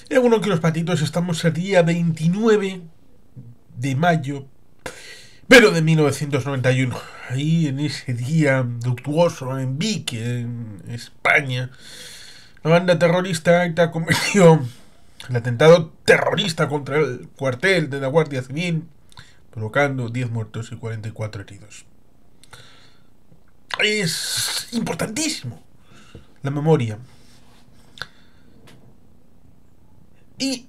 Bueno, que los patitos estamos el día 29 de mayo, pero de 1991. Ahí en ese día luctuoso en Vic, en España, la banda terrorista ETA cometió el atentado terrorista contra el cuartel de la Guardia Civil, provocando 10 muertos y 44 heridos. Es importantísimo la memoria. Y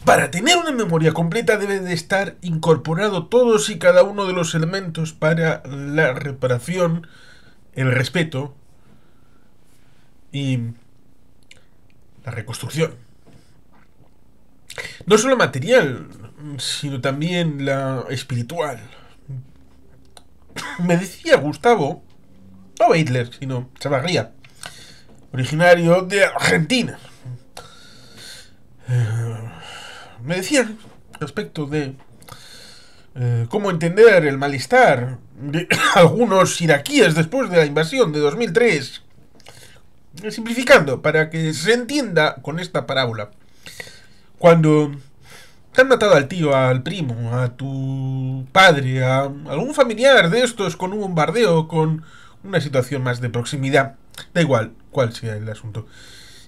para tener una memoria completa debe de estar incorporado todos y cada uno de los elementos para la reparación, el respeto y la reconstrucción. No solo material, sino también la espiritual. Me decía Gustavo, no Hitler, sino Chavarría, originario de Argentina. Me decía respecto de cómo entender el malestar de algunos iraquíes después de la invasión de 2003. Simplificando, para que se entienda con esta parábola. Cuando te han matado al tío, al primo, a tu padre, a algún familiar de estos con un bombardeo, con una situación más de proximidad, da igual cuál sea el asunto.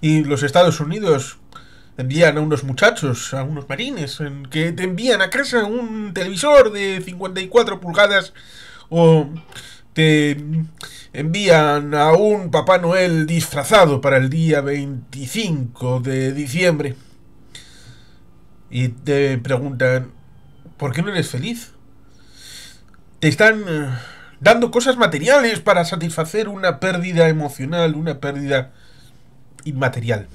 Y los Estados Unidos envían a unos muchachos, a unos marines, en que te envían a casa un televisor de 54 pulgadas o te envían a un Papá Noel disfrazado para el día 25 de diciembre y te preguntan, ¿por qué no eres feliz? Te están dando cosas materiales para satisfacer una pérdida emocional, una pérdida inmaterial.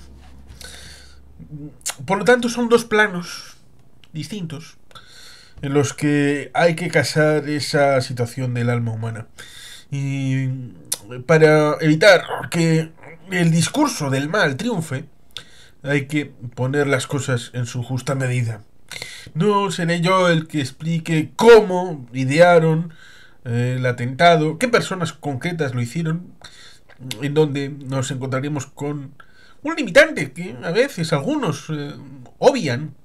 Por lo tanto, son dos planos distintos en los que hay que casar esa situación del alma humana. Y para evitar que el discurso del mal triunfe, hay que poner las cosas en su justa medida. No seré yo el que explique cómo idearon el atentado, qué personas concretas lo hicieron, en donde nos encontraremos con un limitante que a veces algunos obvian.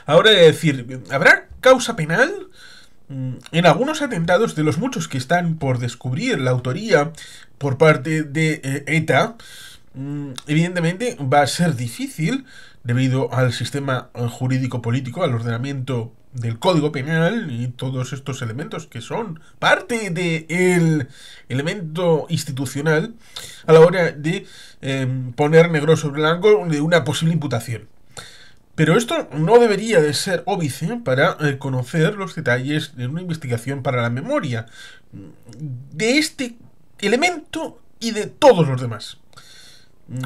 Ahora de decir, ¿habrá causa penal? En algunos atentados, de los muchos que están por descubrir la autoría por parte de ETA, evidentemente va a ser difícil debido al sistema jurídico político, al ordenamiento del Código Penal y todos estos elementos que son parte del elemento institucional a la hora de poner negro sobre blanco de una posible imputación. Pero esto no debería de ser óbice para conocer los detalles de una investigación para la memoria de este elemento y de todos los demás.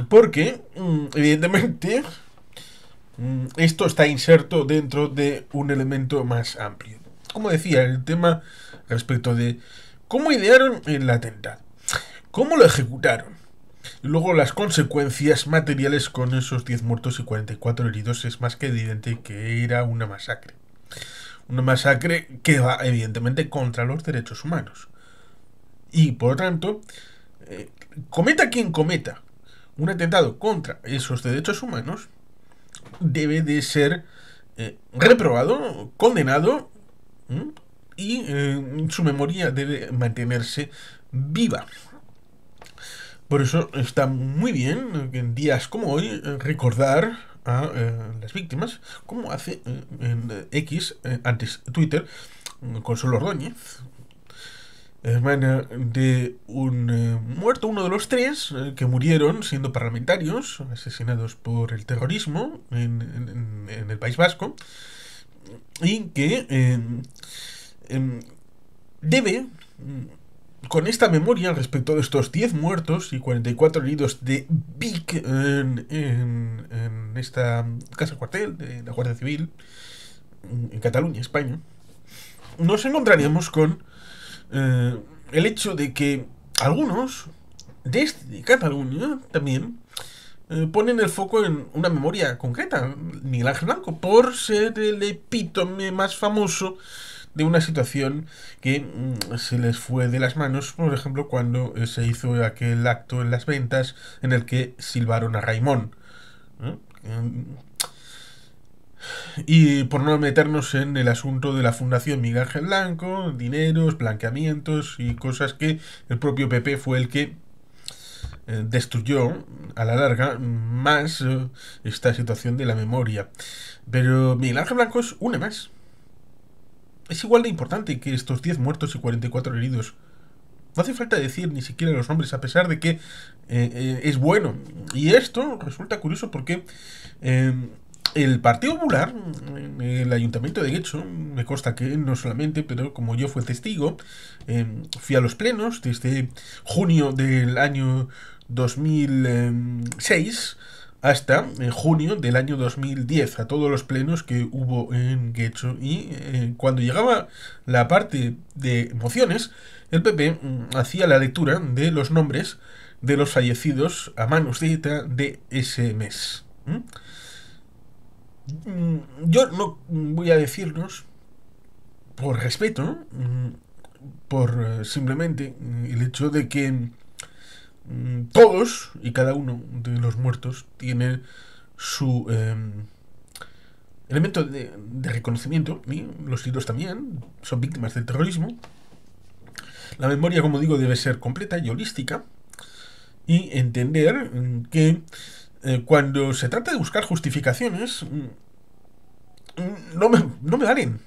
Porque, evidentemente, esto está inserto dentro de un elemento más amplio. Como decía, el tema respecto de cómo idearon el atentado, cómo lo ejecutaron, y luego las consecuencias materiales con esos 10 muertos y 44 heridos es más que evidente que era una masacre. Una masacre que va evidentemente contra los derechos humanos. Y por lo tanto, cometa quien cometa un atentado contra esos derechos humanos, debe de ser reprobado, condenado y su memoria debe mantenerse viva. Por eso está muy bien en días como hoy recordar a las víctimas, como hace en X, antes Twitter, Consuelo Ordóñez, hermana de un muerto, uno de los tres que murieron siendo parlamentarios, asesinados por el terrorismo en el País Vasco, y que debe, con esta memoria respecto de estos 10 muertos y 44 heridos de Vic en esta casa cuartel de la Guardia Civil en Cataluña, España, nos encontraríamos con el hecho de que algunos desde Cataluña también ponen el foco en una memoria concreta, Miguel Ángel Blanco, por ser el epítome más famoso de una situación que se les fue de las manos, por ejemplo, cuando se hizo aquel acto en las ventas en el que silbaron a Raimón, ¿no? Y por no meternos en el asunto de la Fundación Miguel Ángel Blanco, dineros, blanqueamientos y cosas que el propio PP fue el que destruyó a la larga más esta situación de la memoria. Pero Miguel Ángel Blanco es una más. Es igual de importante que estos 10 muertos y 44 heridos. No hace falta decir ni siquiera los nombres, a pesar de que es bueno. Y esto resulta curioso porque el Partido Popular, el Ayuntamiento de Guecho, me consta que no solamente, pero como yo fui testigo, fui a los plenos desde junio del año 2006 hasta junio del año 2010, a todos los plenos que hubo en Guecho. Y cuando llegaba la parte de mociones, el PP hacía la lectura de los nombres de los fallecidos a manos de ETA de ese mes. Yo no voy a decirnos, por respeto, por simplemente el hecho de que todos y cada uno de los muertos tiene su elemento de reconocimiento, y los heridos también son víctimas del terrorismo. La memoria, como digo, debe ser completa y holística, y entender que cuando se trata de buscar justificaciones, no me valen.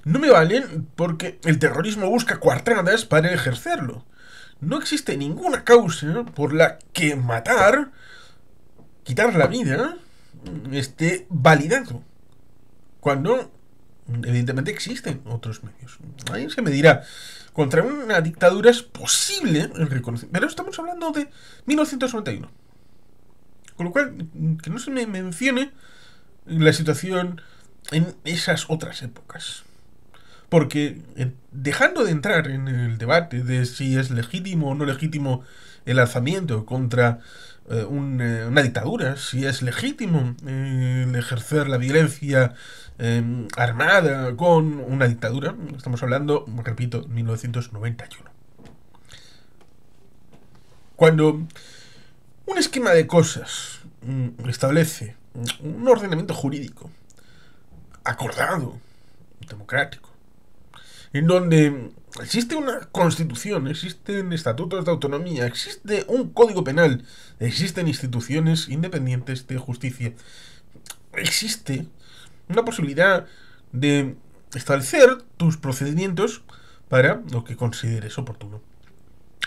No me valen porque el terrorismo busca coartadas para ejercerlo. No existe ninguna causa por la que matar, quitar la vida, esté validado. Cuando, evidentemente, existen otros medios. Ahí se me dirá, contra una dictadura es posible el reconocimiento. Pero estamos hablando de 1991. Con lo cual, que no se me mencione la situación en esas otras épocas. Porque dejando de entrar en el debate de si es legítimo o no legítimo el alzamiento contra una dictadura, si es legítimo el ejercer la violencia armada con una dictadura, estamos hablando, repito, 1991. Cuando un esquema de cosas establece un ordenamiento jurídico acordado, democrático, en donde existe una constitución, existen estatutos de autonomía, existe un código penal, existen instituciones independientes de justicia, existe una posibilidad de establecer tus procedimientos para lo que consideres oportuno.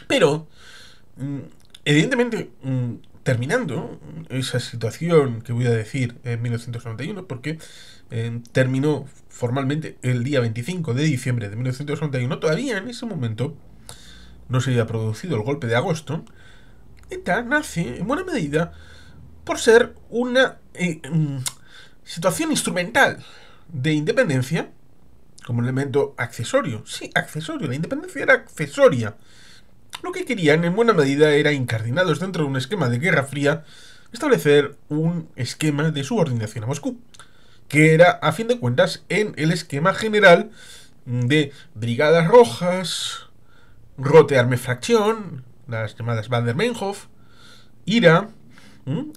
Pero, evidentemente, terminando esa situación que voy a decir en 1991, porque terminó formalmente el día 25 de diciembre de 1991, todavía en ese momento no se había producido el golpe de agosto. ETA nace en buena medida por ser una situación instrumental de independencia como elemento accesorio. Sí, accesorio, la independencia era accesoria. Lo que querían en buena medida era, incardinados dentro de un esquema de Guerra Fría, establecer un esquema de subordinación a Moscú, que era, a fin de cuentas, en el esquema general de brigadas rojas, Rote Armee Fraktion, las llamadas Baader-Meinhof, IRA,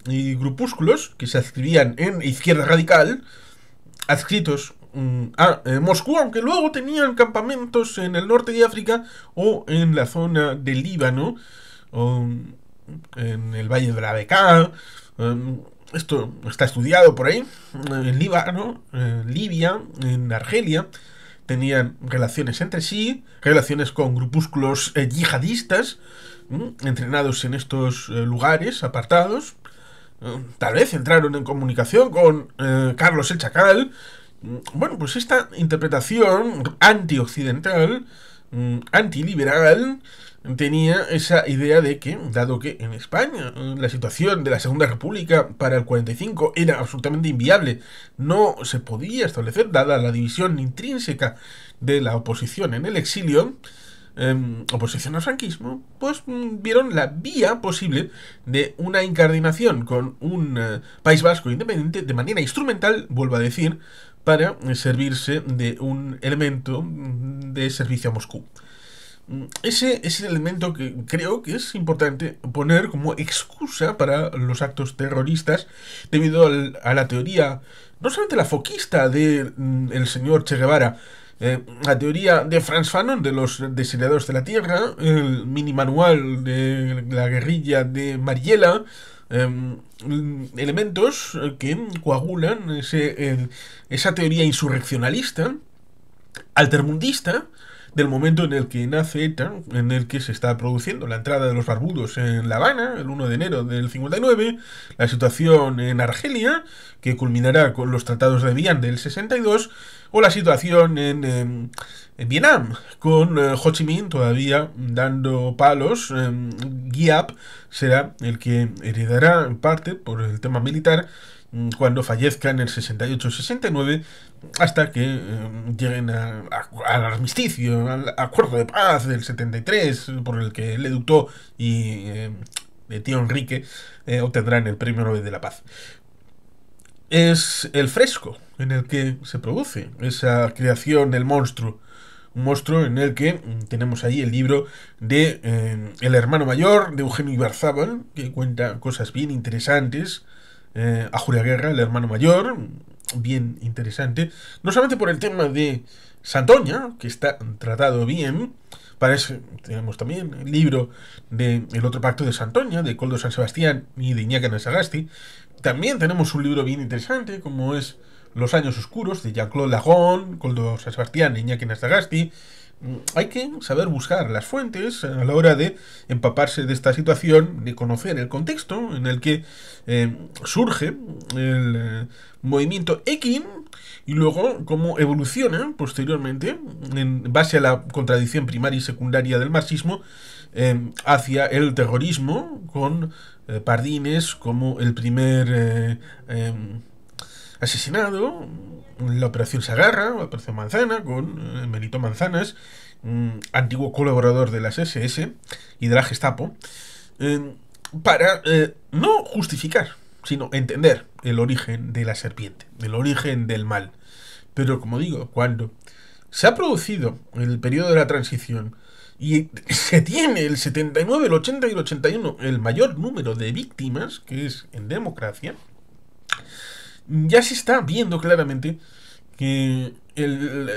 y grupúsculos que se adscribían en izquierda radical, adscritos a Moscú, aunque luego tenían campamentos en el norte de África o en la zona del Líbano, o en el Valle de la Bekaa. Esto está estudiado por ahí. En Líbano, Libia, en Argelia, tenían relaciones entre sí, relaciones con grupúsculos yihadistas, entrenados en estos lugares apartados. Tal vez entraron en comunicación con Carlos el Chacal. Bueno, pues esta interpretación antioccidental, antiliberal, tenía esa idea de que, dado que en España la situación de la Segunda República para el 45 era absolutamente inviable, no se podía establecer, dada la división intrínseca de la oposición en el exilio, oposición al franquismo, pues vieron la vía posible de una incardinación con un País Vasco independiente de manera instrumental, vuelvo a decir, para servirse de un elemento de servicio a Moscú. Ese es el elemento que creo que es importante poner como excusa para los actos terroristas debido a la teoría, no solamente la foquista de el señor Che Guevara, la teoría de Franz Fanon de los desheredados de la Tierra, el mini manual de la guerrilla de Mariela, elementos que coagulan esa teoría insurreccionalista altermundista del momento en el que nace ETA, en el que se está produciendo la entrada de los barbudos en La Habana, el 1 de enero del 59, la situación en Argelia, que culminará con los tratados de Vian del 62, o la situación en Vietnam, con Ho Chi Minh todavía dando palos. Giap será el que heredará en parte por el tema militar cuando fallezca en el 68-69, hasta que lleguen al armisticio, al acuerdo de paz del 73, por el que Le Ductot y tío Enrique obtendrán el Premio Nobel de la Paz. Es el fresco en el que se produce esa creación del monstruo. Un monstruo en el que tenemos ahí el libro de El hermano mayor de Eugenio Ibarzábal, que cuenta cosas bien interesantes. A Julia Guerra, el hermano mayor, bien interesante. No solamente por el tema de Santoña, que está tratado bien. Para eso tenemos también el libro de El otro pacto de Santoña, de Koldo San Sebastián y de Iñaki Anasagasti. También tenemos un libro bien interesante, como es Los años oscuros, de Jean-Claude Lagón, Koldo San Sebastián e Iñaki Anasagasti. Hay que saber buscar las fuentes a la hora de empaparse de esta situación, de conocer el contexto en el que surge el movimiento Ekin y luego cómo evoluciona posteriormente en base a la contradicción primaria y secundaria del marxismo hacia el terrorismo con Pardines como el primer asesinado, la operación Sagarra, la operación Manzana, con Benito Manzanas, antiguo colaborador de las SS y de la Gestapo, para no justificar, sino entender el origen de la serpiente, el origen del mal. Pero como digo, cuando se ha producido el periodo de la transición y se tiene el 79, el 80 y el 81 el mayor número de víctimas, que es en democracia, ya se está viendo claramente que el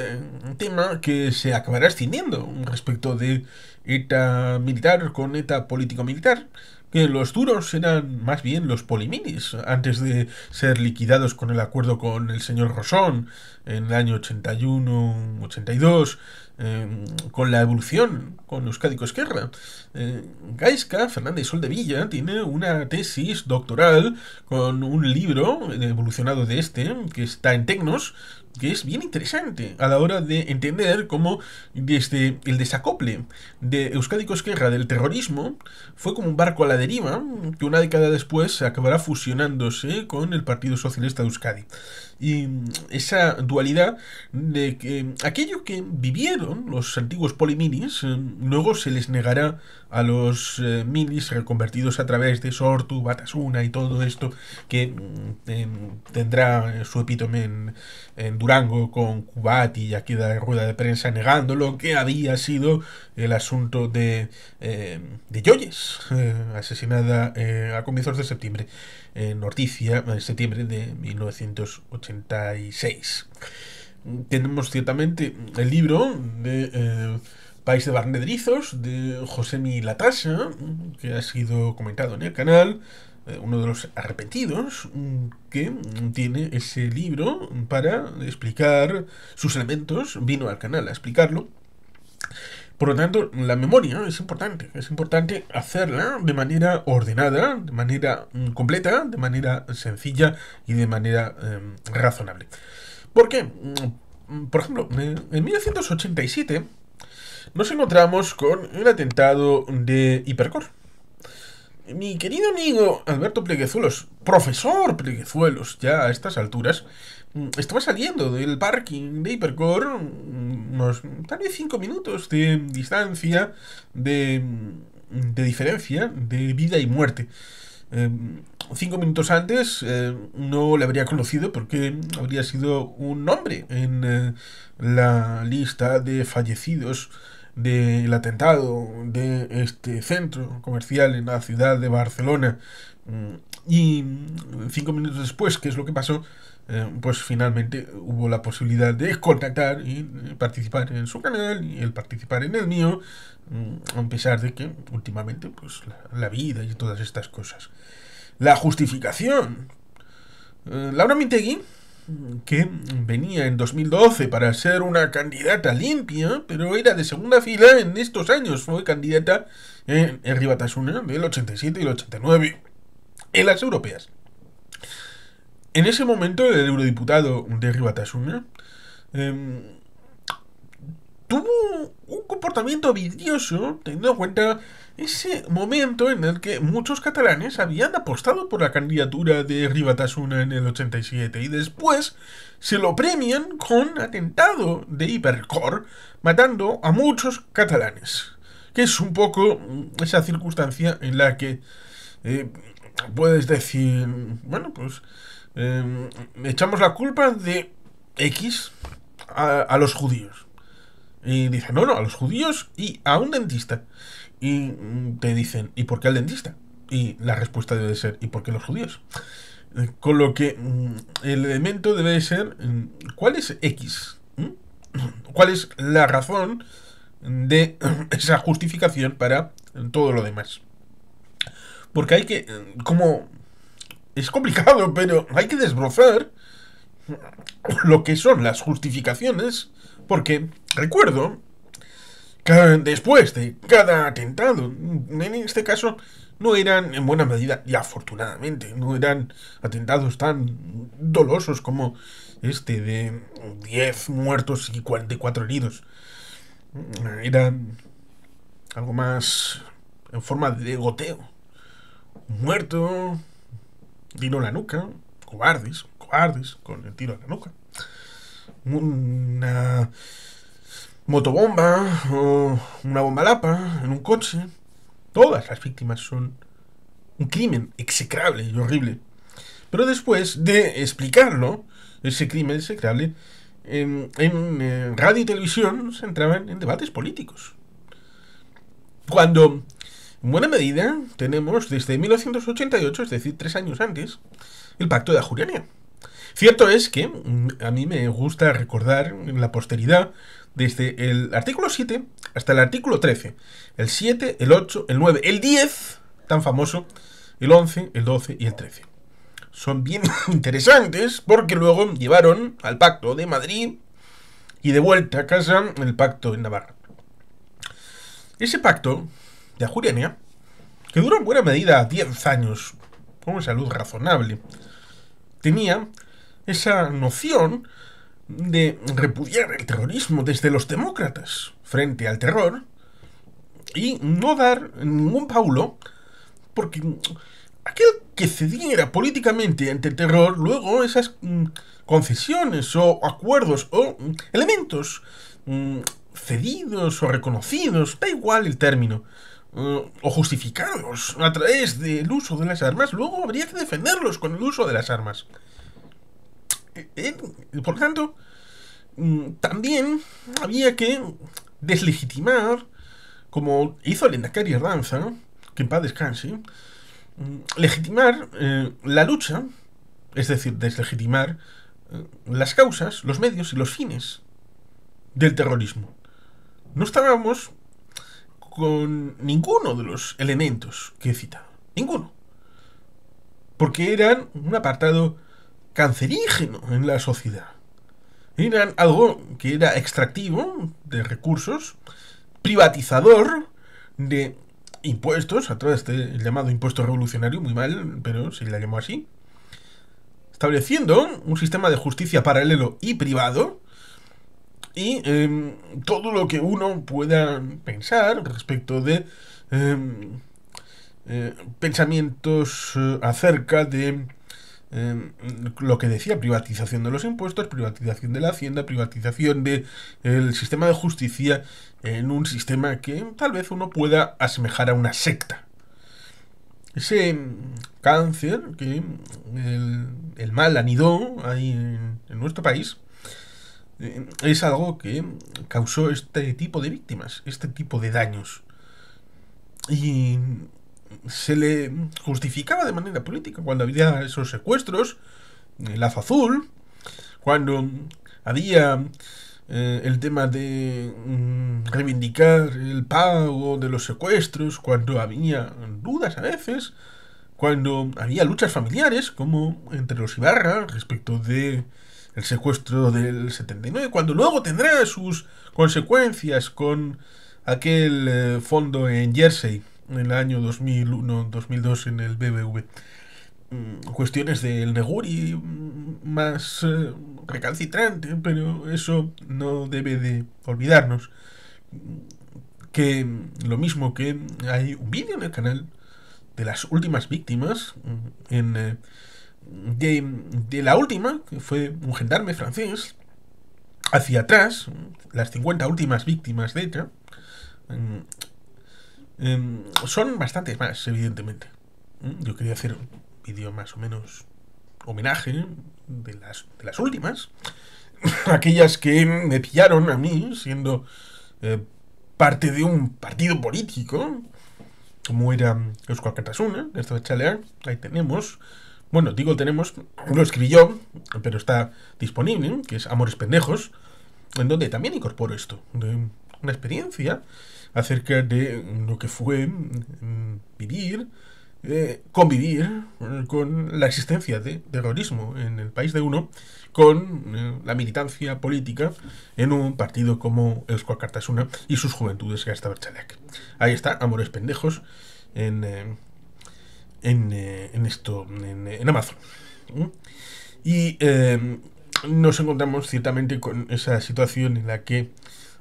tema que se acabará extendiendo respecto de ETA militar con ETA político-militar, que los duros eran más bien los poliminis, antes de ser liquidados con el acuerdo con el señor Rosón en el año 81-82, con la evolución con Euskadi Esquerra. Gaizka, Fernández Soldevilla, tiene una tesis doctoral con un libro evolucionado de este, que está en Tecnos, que es bien interesante a la hora de entender cómo desde el desacople de Euskadi Esquerra del terrorismo fue como un barco a la deriva que una década después acabará fusionándose con el Partido Socialista de Euskadi. Y esa dualidad de que aquello que vivieron los antiguos poliminis luego se les negará a los minis reconvertidos a través de Sortu, Batasuna y todo esto que tendrá su epítome en Durango con Cubat y aquí da rueda de prensa negando lo que había sido el asunto de Yoyes, asesinada a comienzos de septiembre en Orticia, en septiembre de 1986. Tenemos ciertamente el libro de País de Barnedrizos de Josemi Latasa, que ha sido comentado en el canal, uno de los arrepentidos, que tiene ese libro para explicar sus elementos, vino al canal a explicarlo. Por lo tanto, la memoria es importante hacerla de manera ordenada, de manera completa, de manera sencilla y de manera razonable. ¿Por qué? Por ejemplo, en 1987 nos encontramos con el atentado de Hipercor. Mi querido amigo Alberto Pleguezuelos, profesor Pleguezuelos, ya a estas alturas, estaba saliendo del parking de Hipercor, unos tal vez 5 minutos de distancia, de diferencia, de vida y muerte. 5 minutos antes no le habría conocido porque habría sido un nombre en la lista de fallecidos del atentado de este centro comercial en la ciudad de Barcelona. Y 5 minutos después, ¿qué es lo que pasó? Pues finalmente hubo la posibilidad de contactar y participar en su canal y el participar en el mío, a pesar de que últimamente pues la vida y todas estas cosas. La justificación. Laura Mintegui, que venía en 2012 para ser una candidata limpia, pero era de segunda fila en estos años. Fue candidata en Herri Batasuna del 87 y el 89 en las europeas. En ese momento, el eurodiputado de Herri Batasuna tuvo un comportamiento vidrioso, teniendo en cuenta ese momento en el que muchos catalanes habían apostado por la candidatura de Herri Batasuna en el 87 y después se lo premian con atentado de Hipercor, matando a muchos catalanes. Que es un poco esa circunstancia en la que puedes decir, bueno, pues echamos la culpa de X a los judíos. Y dicen, no, a los judíos y a un dentista. Y te dicen, ¿y por qué al dentista? Y la respuesta debe ser, ¿y por qué los judíos? Con lo que el elemento debe ser, ¿cuál es X? ¿Cuál es la razón de esa justificación para todo lo demás? Porque hay que, como es complicado, pero hay que desbrozar lo que son las justificaciones, porque recuerdo que después de cada atentado, en este caso no eran en buena medida, y afortunadamente, no eran atentados tan dolosos como este de 10 muertos y 44 heridos. Eran algo más en forma de goteo. Un muerto, tiro en la nuca, cobardes, con el tiro en la nuca. Una motobomba o una bomba lapa en un coche. Todas las víctimas son un crimen execrable y horrible. Pero después de explicarlo, ese crimen execrable, en radio y televisión se entraban en debates políticos. Cuando, en buena medida, tenemos desde 1988, es decir, 3 años antes, el Pacto de Ajuria. Cierto es que a mí me gusta recordar en la posteridad desde el artículo 7 hasta el artículo 13. El 7, el 8, el 9, el 10, tan famoso, el 11, el 12 y el 13. Son bien interesantes porque luego llevaron al Pacto de Madrid y de vuelta a casa el Pacto en Navarra. Ese pacto de Ajuria, que duró en buena medida 10 años, con una salud razonable, tenía esa noción de repudiar el terrorismo desde los demócratas frente al terror y no dar ningún paulo, porque aquel que cediera políticamente ante el terror, luego esas concesiones o acuerdos o elementos cedidos o reconocidos, da igual el término, o justificados a través del uso de las armas, luego habría que defenderlos con el uso de las armas. Por tanto, también había que deslegitimar, como hizo el Lehendakari Ardanza, que en paz descanse, legitimar la lucha, es decir, deslegitimar las causas, los medios y los fines del terrorismo. No estábamos con ninguno de los elementos que he citado. Ninguno. Porque eran un apartado cancerígeno en la sociedad. Eran algo que era extractivo de recursos, privatizador de impuestos, a través del llamado impuesto revolucionario, muy mal, pero se le llamó así, estableciendo un sistema de justicia paralelo y privado, y todo lo que uno pueda pensar respecto de pensamientos acerca de lo que decía, privatización de los impuestos, privatización de la hacienda, privatización del sistema de justicia, en un sistema que tal vez uno pueda asemejar a una secta. Ese cáncer que el mal anidó ahí en nuestro país, es algo que causó este tipo de víctimas, este tipo de daños. Y se le justificaba de manera política cuando había esos secuestros, el lazo azul, cuando había el tema de reivindicar el pago de los secuestros, cuando había dudas a veces, cuando había luchas familiares, como entre los Ibarra respecto de el secuestro del 79, cuando luego tendrá sus consecuencias con aquel fondo en Jersey en el año 2001-2002 en el BBV. Cuestiones del Neguri más recalcitrante, pero eso no debe de olvidarnos que lo mismo que hay un vídeo en el canal de las últimas víctimas de la última, que fue un gendarme francés, hacia atrás, las 50 últimas víctimas de ETA, son bastantes más, evidentemente. Yo quería hacer un vídeo más o menos homenaje de las últimas, aquellas que me pillaron a mí siendo parte de un partido político, como era Eusko Alkartasuna, esto de Chalear, ahí tenemos. Bueno, digo tenemos, lo escribí yo, pero está disponible, que es Amores Pendejos, en donde también incorporo esto, de una experiencia acerca de lo que fue vivir, convivir con la existencia de terrorismo en el país de uno, con la militancia política en un partido como Eusko Alkartasuna y sus juventudes Gazta Abertzaleak. Ahí está, Amores Pendejos, en Amazon. Y nos encontramos ciertamente con esa situación en la que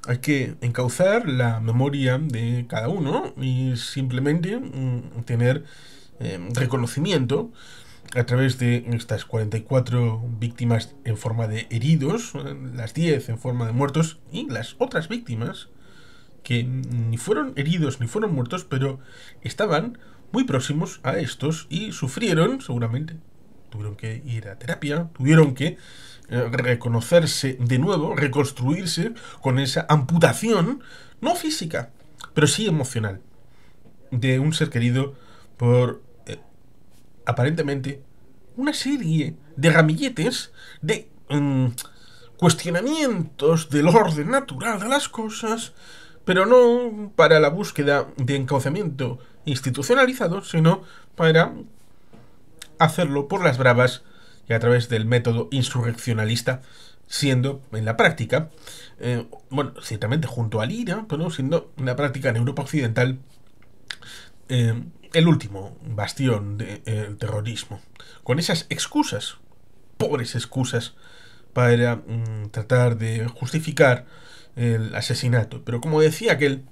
hay que encauzar la memoria de cada uno y simplemente tener reconocimiento a través de estas 44 víctimas en forma de heridos, las 10 en forma de muertos y las otras víctimas que ni fueron heridos ni fueron muertos, pero estaban muy próximos a estos y sufrieron, seguramente, tuvieron que ir a terapia, tuvieron que reconocerse de nuevo, reconstruirse con esa amputación, no física, pero sí emocional, de un ser querido por aparentemente una serie de ramilletes de cuestionamientos del orden natural de las cosas, pero no para la búsqueda de encauzamiento institucionalizado, sino para hacerlo por las bravas y a través del método insurreccionalista, siendo en la práctica, bueno, ciertamente junto al IRA, pero siendo en la práctica en Europa Occidental el último bastión del terrorismo, con esas excusas, pobres excusas, para tratar de justificar el asesinato. Pero como decía aquel,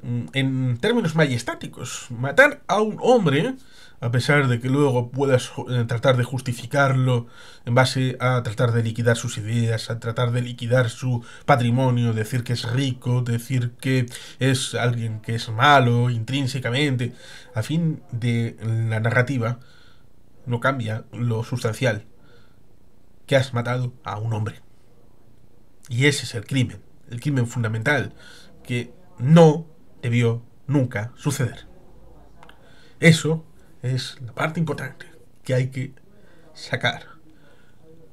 en términos majestáticos, matar a un hombre, a pesar de que luego puedas tratar de justificarlo en base a tratar de liquidar sus ideas, a tratar de liquidar su patrimonio, decir que es rico, decir que es alguien que es malo intrínsecamente, a fin de la narrativa, no cambia lo sustancial, que has matado a un hombre. Y ese es el crimen fundamental, que no debió nunca suceder. Eso es la parte importante que hay que sacar.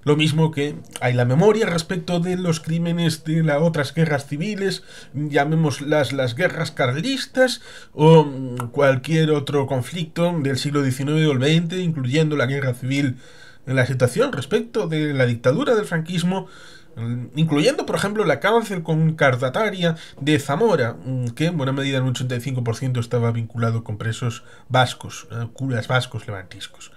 Lo mismo que hay la memoria respecto de los crímenes de las otras guerras civiles, llamémoslas las guerras carlistas o cualquier otro conflicto del siglo XIX o el XX, incluyendo la guerra civil en la situación respecto de la dictadura del franquismo, incluyendo, por ejemplo, la cárcel concardataria de Zamora, que en buena medida en un 85% estaba vinculado con presos vascos, curas vascos levantiscos.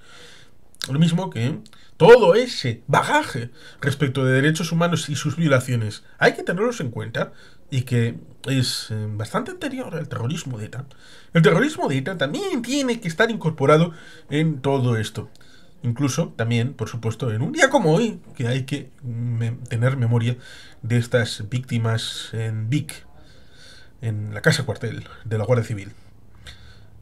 Lo mismo que todo ese bagaje respecto de derechos humanos y sus violaciones hay que tenerlos en cuenta y que es bastante anterior al terrorismo de ETA. El terrorismo de ETA también tiene que estar incorporado en todo esto. Incluso también, por supuesto, en un día como hoy, que hay que tener memoria de estas víctimas en Vic, en la casa cuartel de la Guardia Civil.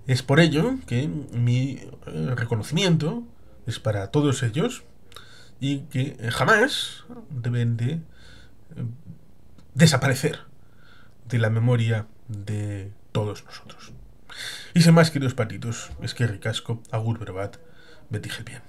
Es por ello que mi reconocimiento es para todos ellos y que jamás deben de desaparecer de la memoria de todos nosotros. Y sin más, queridos patitos, es que ricasco, agur brevat, Betty bien.